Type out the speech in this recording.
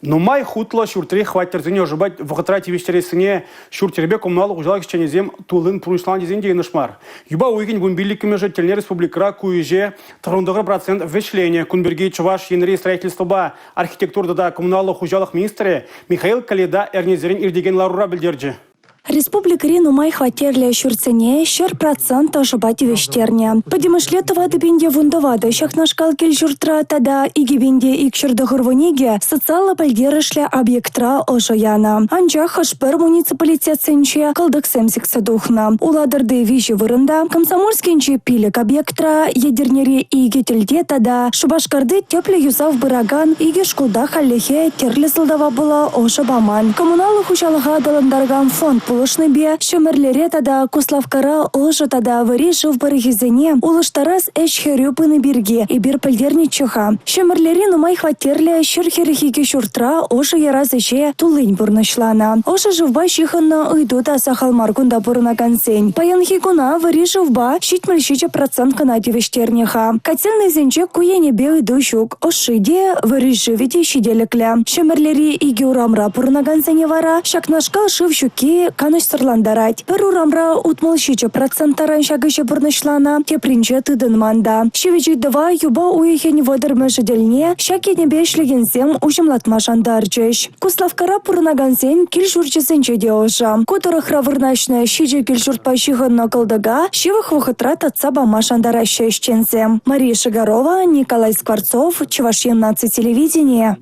Но май хутла шуртри хваттерзине ожибать в хатрате вещересине шуртербе коммунал ужалак ченезем тулын прушлан дизин деген ишмар. Юба уйген бумбиликами жительне республикара куеже 30% вешления кунберги чуваш енри строительства архитектурда да коммунал ужалак министре Михаил Каледа эрнезерин ирдеген ларура билдерджи. Республика Рину май хватерля щурцене, щер процент ожибать вещерня. Подимышлетова дебенде вундавада, щах нашкал кель журтра тада и гибенде и кшердохорвониге социала пальдерышля объектра ожояна. Анчах ашпер муниципалитет сенче калдаксемсик садухна. Уладарды вижи вырында, комсомольскинче пилек объектра, ядернери и гетельде тада, шубашкарды тепле юзав быраган, иге шкулда халлехе терле сылдава была ожабаман. Коммуналы хучалага даландарган фонд Улышны бе, шемерлере тада Куславкара олжа тада вари жив барыгизене, улыштарас эшхерю пыны бирге, и бир пальдерни чуха. Шемерлере нумай хватерле шерхерихиге шуртра ожа яразыше тулынь бурнышлана. Ожа живба шиханна уйдута сахалмаргунда бурнагансень. Паянхигуна вари живба щитмельщича процент канади вещерниха. Котельный зенче куене бе идущук, ошиде вари живите щиделекля. Шемерлери иги урамра бурнагансене вара, шакнашкал шивщуки каныш сырландарать. Бір урамра утмалщича проценттаран шагыше бурнышлана, тепринче тыдын манда. Шевичи дава юба уехен водырмы жыделне, шакене бешлегенсем ужымлатма жандарчыш. Куславкара пурнагансен кил журчесенче де ожа. Кутырыхра вырнашная щиже кил журтпа шихынна кылдыга, шивых вахытрат отцабама жандараща ищенсем. Мария Шигарова, Николай Скворцов, Чувашия наци телевидение.